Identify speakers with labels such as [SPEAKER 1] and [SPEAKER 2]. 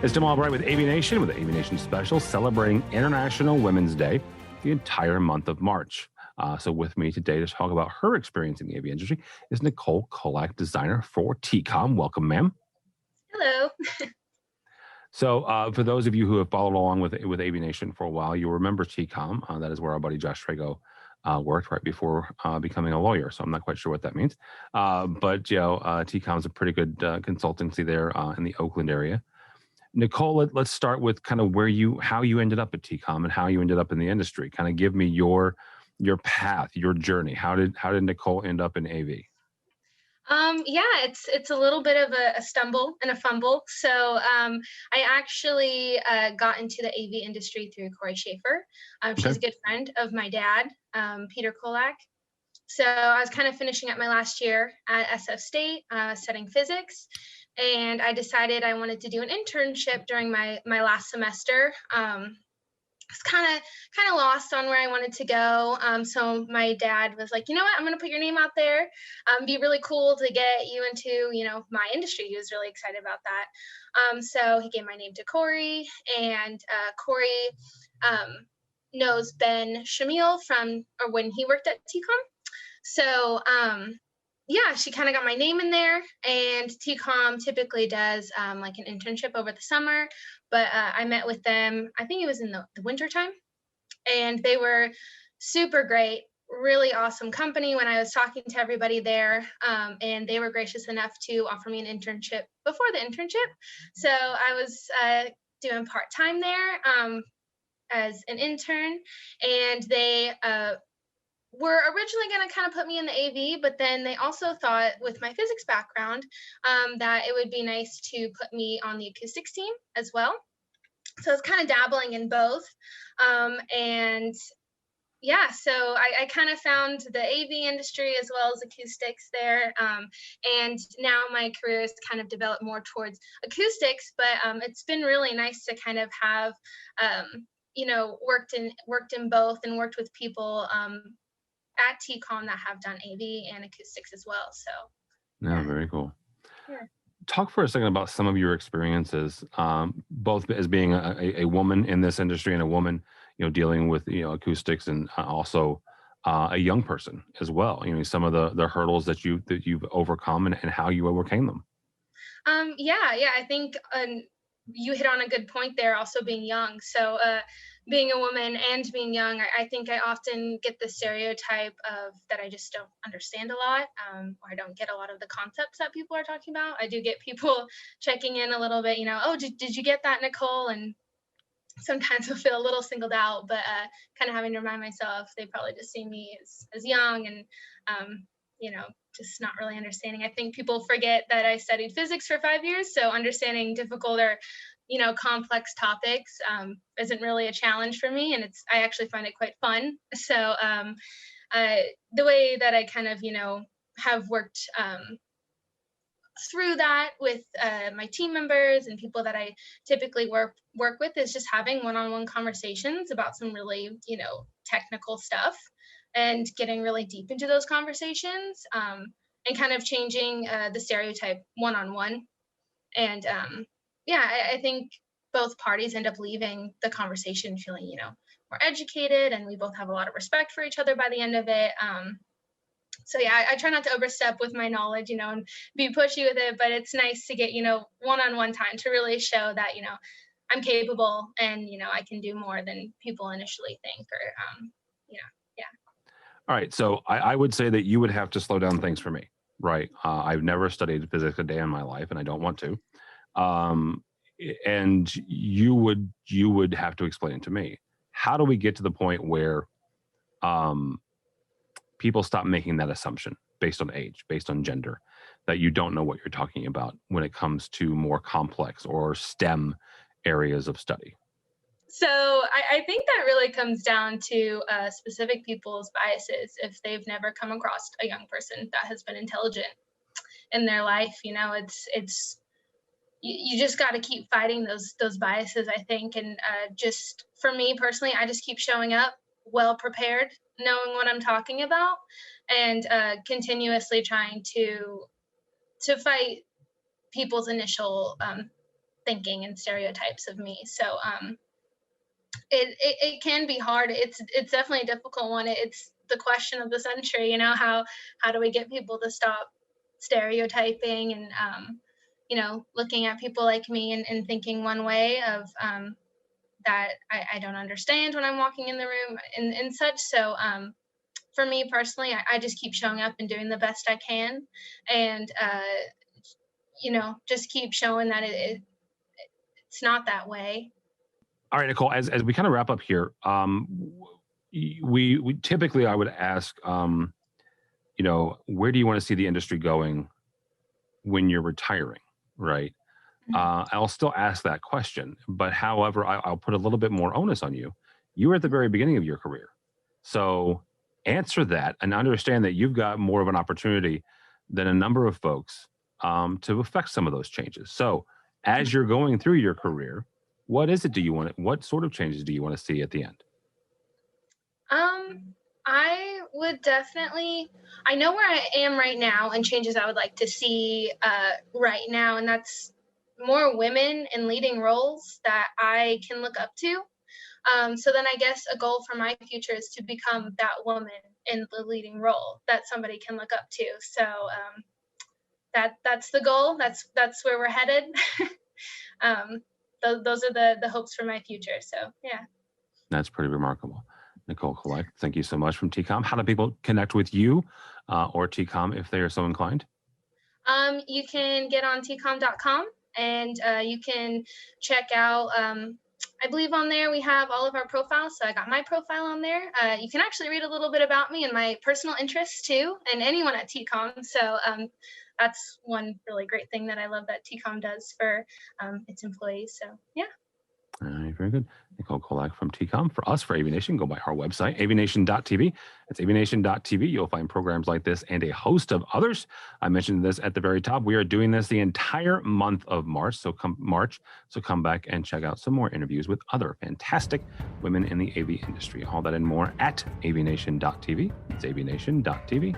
[SPEAKER 1] It's Tim Albright with AVNation, with the AVNation special celebrating International Women's Day the entire month of March. So with me today to talk about her experience in the AV industry is Nicole Kolak, designer for TCOM. Welcome, ma'am.
[SPEAKER 2] Hello.
[SPEAKER 1] So for those of you who have followed along with AVNation for a while, you'll remember TCOM. That is where our buddy Josh Trago worked right before becoming a lawyer. So I'm not quite sure what that means. But TCOM is a pretty good consultancy there in the Oakland area. Nicole, let's start with kind of how you ended up at TCOM and how you ended up in the industry. Kind of give me your path, your journey. How did Nicole end up in AV?
[SPEAKER 2] Yeah, it's a little bit of a stumble and a fumble. So I actually got into the AV industry through Corey Schaefer. She's a
[SPEAKER 1] Okay.
[SPEAKER 2] good friend of my dad, Peter Kolak. So I was kind of finishing up my last year at SF State, studying physics, and I decided I wanted to do an internship during my last semester. Was kind of lost on where I wanted to go. So my dad was like, you know what, I'm gonna put your name out there. Be really cool to get you into, my industry. He was really excited about that. So he gave my name to Corey, and Corey knows Ben Shamil from or when he worked at TCOM. So yeah, she kind of got my name in there, and TCOM typically does like an internship over the summer, but I met with them, I think it was in the winter time, and they were super great, really awesome company when I was talking to everybody there, and they were gracious enough to offer me an internship before the internship. So I was doing part-time there as an intern, and they were originally going to kind of put me in the AV, but then they also thought, with my physics background, that it would be nice to put me on the acoustics team as well. So it's kind of dabbling in both. And yeah, so I kind of found the AV industry as well as acoustics there. And now my career has kind of developed more towards acoustics, but it's been really nice to kind of have, worked in both and worked with people at TCOM that have done AV and acoustics as well. So
[SPEAKER 1] No,
[SPEAKER 2] yeah.
[SPEAKER 1] very cool.
[SPEAKER 2] Yeah.
[SPEAKER 1] Talk for a second about some of your experiences, both as being a woman in this industry and a woman, dealing with acoustics, and also a young person as well. Some of the hurdles that you've overcome, and how you overcame them.
[SPEAKER 2] Yeah, I think you hit on a good point there, also being young. So, being a woman and being young, I think I often get the stereotype of that I just don't understand a lot, or I don't get a lot of the concepts that people are talking about. I do get people checking in a little bit, oh, did you get that, Nicole? And sometimes I feel a little singled out, but kind of having to remind myself they probably just see me as young and, you know, just not really understanding. I think people forget that I studied physics for 5 years, so understanding difficult or complex topics isn't really a challenge for me, and I actually find it quite fun. So the way that I kind of have worked through that with my team members and people that I typically work with is just having one-on-one conversations about some really technical stuff, and getting really deep into those conversations, and kind of changing the stereotype one-on-one. And yeah, I think both parties end up leaving the conversation feeling more educated, and we both have a lot of respect for each other by the end of it. So yeah, I try not to overstep with my knowledge, and be pushy with it, but it's nice to get, one-on-one time to really show that, I'm capable, and, I can do more than people initially think, or, yeah.
[SPEAKER 1] All right, so I would say that you would have to slow down things for me, right? I've never studied physics a day in my life, and I don't want to. Um, and you would have to explain it to me. How do we get to the point where um, people stop making that assumption based on age, based on gender, that you don't know what you're talking about when it comes to more complex or STEM areas of study?
[SPEAKER 2] So I think that really comes down to specific people's biases if they've never come across a young person that has been intelligent in their life. It's you just got to keep fighting those biases, I think. And just for me personally, I just keep showing up well prepared, knowing what I'm talking about, and continuously trying to fight people's initial thinking and stereotypes of me. So it can be hard. It's definitely a difficult one. It's the question of the century, how do we get people to stop stereotyping and looking at people like me and thinking one way of that I don't understand when I'm walking in the room and such. So for me personally, I just keep showing up and doing the best I can, and just keep showing that it's not that way.
[SPEAKER 1] All right, Nicole, as we kind of wrap up here, we typically, I would ask, where do you want to see the industry going when you're retiring, right? I'll still ask that question, but however, I'll put a little bit more onus on you. You were at the very beginning of your career. So answer that and understand that you've got more of an opportunity than a number of folks to affect some of those changes. So as you're going through your career, what sort of changes do you want to see at the end?
[SPEAKER 2] I would definitely, I know where I am right now and changes I would like to see right now, and that's more women in leading roles that I can look up to. So then I guess a goal for my future is to become that woman in the leading role that somebody can look up to. So that's the goal. That's where we're headed. Those are the hopes for my future. So yeah.
[SPEAKER 1] That's pretty remarkable. Nicole Kolak, thank you so much from TCOM. How do people connect with you or TCOM if they are so inclined?
[SPEAKER 2] You can get on tcom.com and you can check out, I believe on there we have all of our profiles. So I got my profile on there. You can actually read a little bit about me and my personal interests too, and anyone at TCOM. So that's one really great thing that I love that TCOM does for its employees. So yeah.
[SPEAKER 1] All right, very good. Nicole Kolak from TCOM. For us, for AVNation, go by our website, avnation.tv. That's avnation.tv. You'll find programs like this and a host of others. I mentioned this at the very top. We are doing this the entire month of March. So come back and check out some more interviews with other fantastic women in the AV industry. All that and more at avnation.tv. It's avnation.tv.